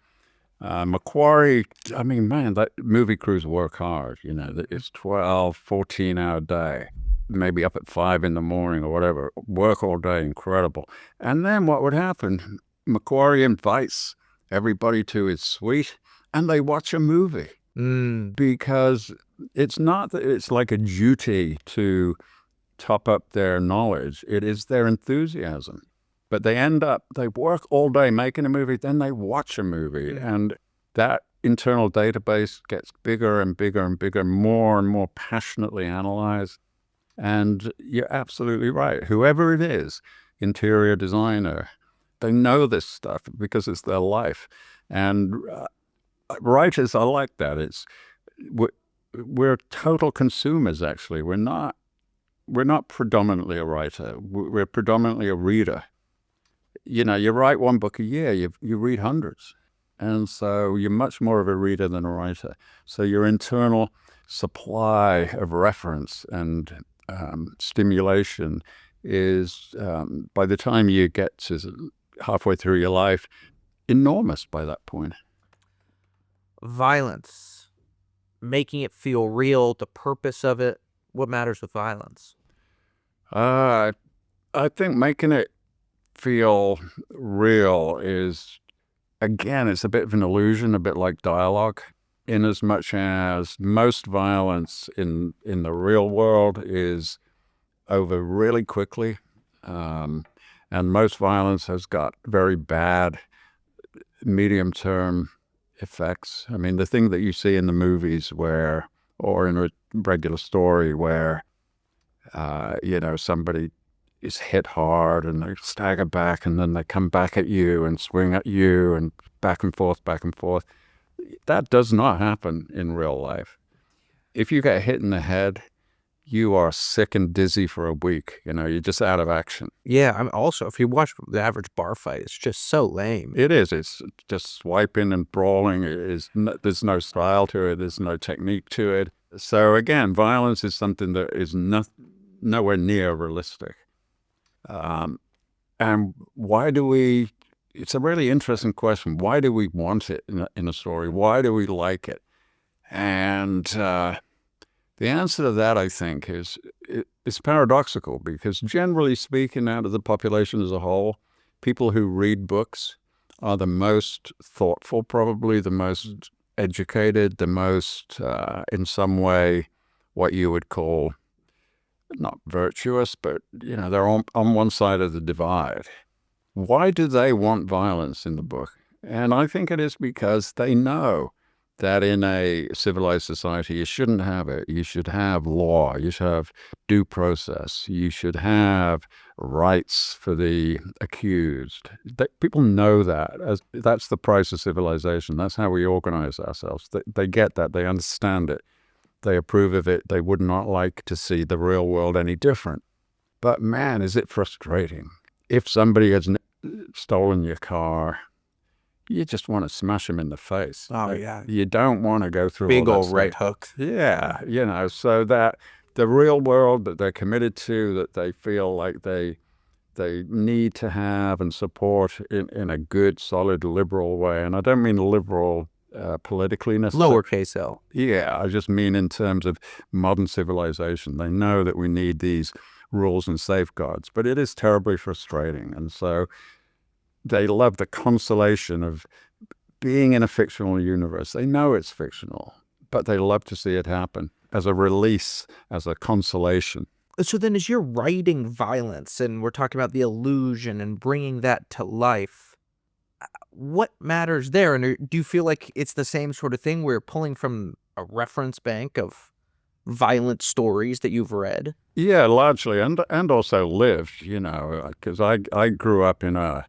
McQuarrie, man, that movie crews work hard. It's 12, 14-hour day, maybe up at 5 in the morning or whatever, work all day, incredible. And then what would happen? McQuarrie invites everybody to his suite and they watch a movie because it's not that it's like a duty to top up their knowledge. It is their enthusiasm. But they work all day making a movie, then they watch a movie. And that internal database gets bigger and bigger and bigger, more and more passionately analyzed. And you're absolutely right. Whoever it is, interior designer, they know this stuff because it's their life. And writers are like that. We're total consumers, actually. We're not predominantly a writer. We're predominantly a reader. You write one book a year, you read hundreds. And so you're much more of a reader than a writer. So your internal supply of reference and stimulation is, by the time you get to halfway through your life, enormous by that point. Violence, making it feel real, the purpose of it, what matters with violence? I think making it feel real is, again, it's a bit of an illusion, a bit like dialogue, in as much as most violence in the real world is over really quickly. And most violence has got very bad medium-term effects. The thing that you see in the movies or in a regular story where, somebody is hit hard and they stagger back and then they come back at you and swing at you and back and forth, back and forth. That does not happen in real life. If you get hit in the head, you are sick and dizzy for a week. You're just out of action. Yeah, also, if you watch the average bar fight, it's just so lame. It is. It's just swiping and brawling. There's no style to it. There's no technique to it. So again, violence is something that is nowhere near realistic. And why do we? It's a really interesting question. Why do we want it in a story? Why do we like it? And the answer to that, I think, is paradoxical, because generally speaking, out of the population as a whole, people who read books are the most thoughtful, probably the most educated, the most, in some way, what you would call not virtuous, but, they're on one side of the divide. Why do they want violence in the book? And I think it is because they know that in a civilized society, you shouldn't have it. You should have law. You should have due process. You should have rights for the accused. People know that. That's the price of civilization. That's how we organize ourselves. They get that. They understand it. They approve of it. They would not like to see the real world any different. But man, is it frustrating. If somebody has stolen your car, you just want to smash them in the face. Oh, yeah. You don't want to go through Big all that old stuff. right hook. Yeah, so that the real world that they're committed to, that they feel like they need to have and support in a good, solid, liberal way. And I don't mean liberal politically necessarily. Lowercase L. Yeah, I just mean in terms of modern civilization. They know that we need these rules and safeguards, but it is terribly frustrating. And so they love the consolation of being in a fictional universe. They know it's fictional, but they love to see it happen as a release, as a consolation. So then as you're writing violence, and we're talking about the illusion and bringing that to life, what matters there? And do you feel like it's the same sort of thing where you're pulling from a reference bank of violent stories that you've read? Yeah, largely, and also lived, because I grew up in a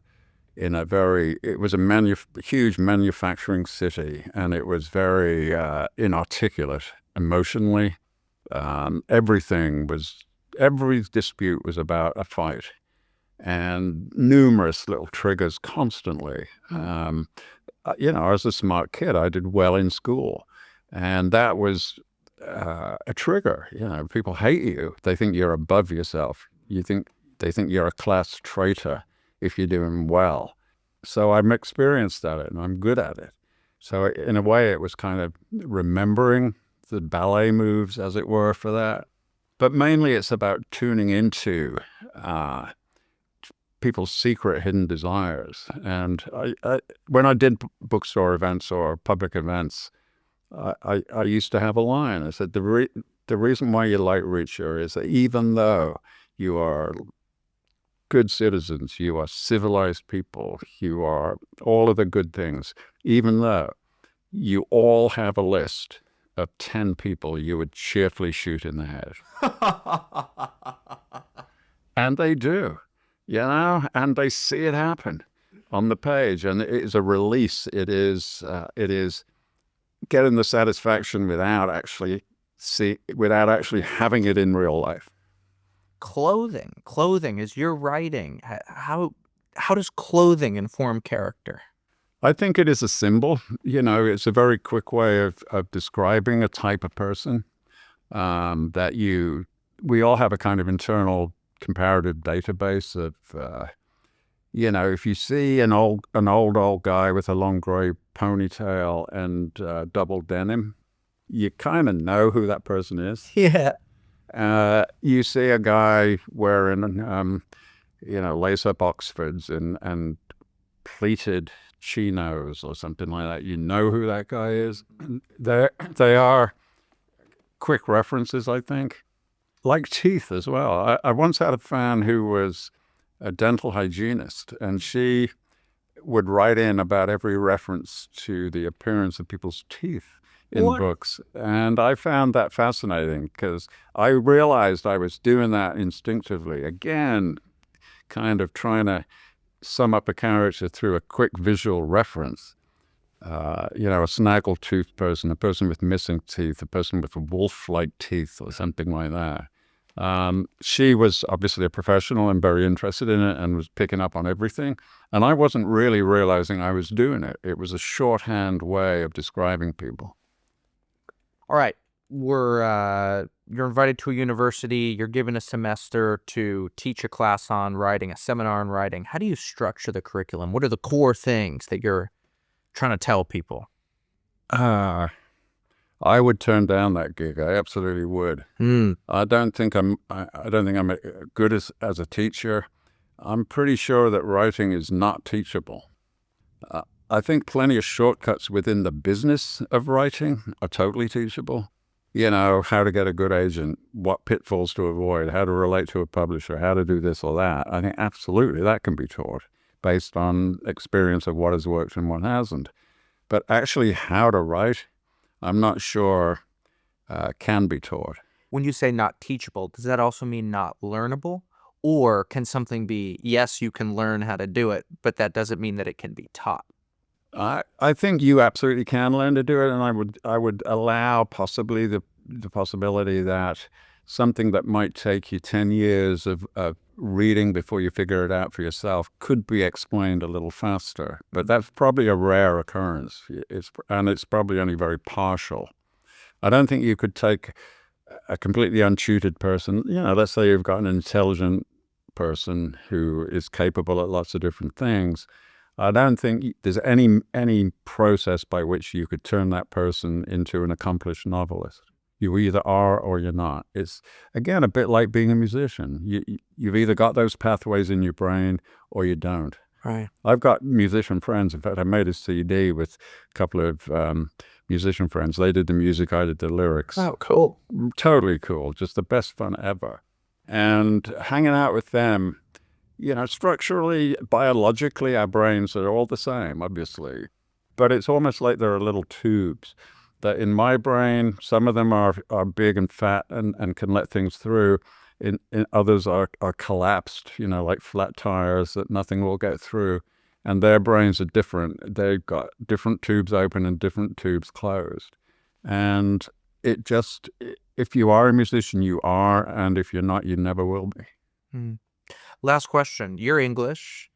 it was a huge manufacturing city, and it was very inarticulate emotionally. Every dispute was about a fight, and numerous little triggers constantly. I was a smart kid. I did well in school, and that was a trigger. People hate you. They think you're above yourself. They think you're a class traitor if you're doing well. So I'm experienced at it, and I'm good at it. So in a way, it was kind of remembering the ballet moves, as it were, for that. But mainly it's about tuning into people's secret hidden desires. And when I did bookstore events or public events, I used to have a line. I said, the reason why you like Reacher is that even though you are good citizens, you are civilized people, you are all of the good things, even though you all have a list of 10 people you would cheerfully shoot in the head. And they do, and they see it happen on the page. And it is a release. It is getting the satisfaction without actually having it in real life. Clothing, as you're writing, how does clothing inform character? I think it is a symbol. It's a very quick way of describing a type of person we all have a kind of internal comparative database of, if you see an old guy with a long gray ponytail and double denim, you kind of know who that person is. Yeah. You see a guy wearing, lace-up Oxfords and pleated chinos or something like that. You know who that guy is. They are quick references, I think. Like teeth as well. I once had a fan who was a dental hygienist, and she would write in about every reference to the appearance of people's teeth in books. And I found that fascinating because I realized I was doing that instinctively. Again, kind of trying to sum up a character through a quick visual reference. A snaggletooth person, a person with missing teeth, a person with wolf-like teeth or something like that. She was obviously a professional and very interested in it and was picking up on everything. And I wasn't really realizing I was doing it. It was a shorthand way of describing people. All right. You're invited to a university. You're given a semester to teach a class on writing, a seminar on writing. How do you structure the curriculum? What are the core things that you're trying to tell people? I would turn down that gig. I absolutely would. I don't think I'm good as a teacher. I'm pretty sure that writing is not teachable. I think plenty of shortcuts within the business of writing are totally teachable. How to get a good agent, what pitfalls to avoid, how to relate to a publisher, how to do this or that. I think absolutely that can be taught based on experience of what has worked and what hasn't. But actually how to write, I'm not sure can be taught. When you say not teachable, does that also mean not learnable? Or can something be, yes, you can learn how to do it, but that doesn't mean that it can be taught? I think you absolutely can learn to do it, and I would allow possibly the possibility that something that might take you 10 years of reading before you figure it out for yourself could be explained a little faster. But that's probably a rare occurrence, and it's probably only very partial. I don't think you could take a completely untutored person, let's say you've got an intelligent person who is capable at lots of different things. I don't think there's any process by which you could turn that person into an accomplished novelist. You either are or you're not. It's, again, a bit like being a musician. You've either got those pathways in your brain or you don't. Right. I've got musician friends. In fact, I made a CD with a couple of musician friends. They did the music, I did the lyrics. Oh, cool. Totally cool. Just the best fun ever. And hanging out with them, structurally, biologically, our brains are all the same, obviously. But it's almost like there are little tubes that in my brain, some of them are big and fat and can let things through. In others are collapsed, like flat tires that nothing will get through. And their brains are different. They've got different tubes open and different tubes closed. And it just, if you are a musician, you are. And if you're not, you never will be. Hmm. Last question. You're English.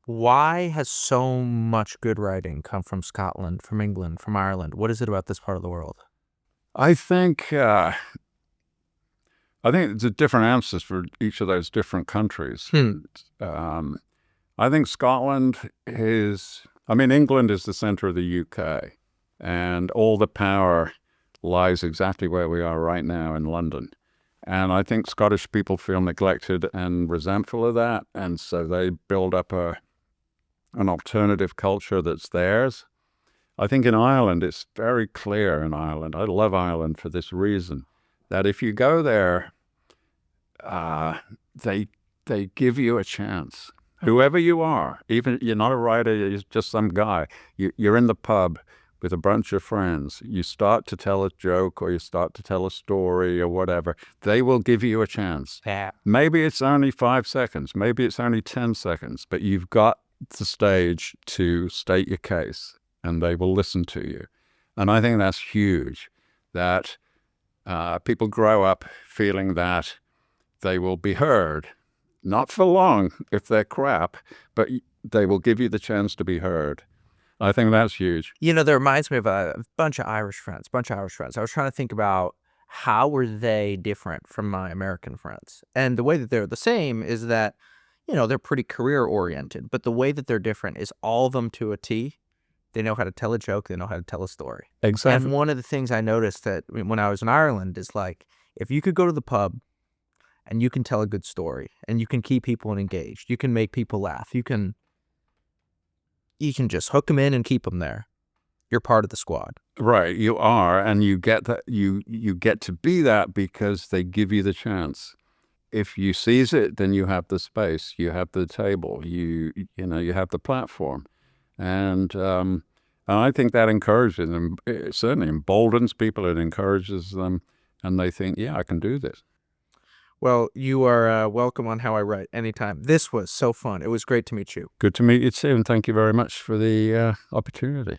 Why has so much good writing come from Scotland, from England, from Ireland? What is it about this part of the world? I think there's different answers for each of those different countries. I think Scotland England is the center of the UK, and all the power lies exactly where we are right now in London. And I think Scottish people feel neglected and resentful of that, and so they build up an alternative culture that's theirs. I think in Ireland, it's very clear in Ireland. I love Ireland for this reason, that if you go there, they give you a chance. Whoever you are, even you're not a writer, you're just some guy. You're in the pub with a bunch of friends. You start to tell a joke or you start to tell a story or whatever. They will give you a chance. Yeah. Maybe it's only 5 seconds. Maybe it's only 10 seconds. But you've got the stage to state your case, and they will listen to you. And I think that's huge, that people grow up feeling that they will be heard. Not for long if they're crap, but they will give you the chance to be heard. I think that's huge. That reminds me of a bunch of Irish friends. I was trying to think about how were they different from my American friends. And the way that they're the same is that, they're pretty career oriented, but the way that they're different is all of them to a T. They know how to tell a joke. They know how to tell a story. Exactly. And one of the things I noticed that when I was in Ireland is like, if you could go to the pub and you can tell a good story and you can keep people engaged, you can make people laugh, you can just hook them in and keep them there. You're part of the squad. Right, you are, and you get that. You get to be that because they give you the chance. If you seize it, then you have the space, you have the table, you have the platform, and I think that encourages them. It certainly emboldens people. It encourages them, and they think, "Yeah, I can do this." Well, you are welcome on How I Write anytime. This was so fun. It was great to meet you. Good to meet you too, and thank you very much for the opportunity.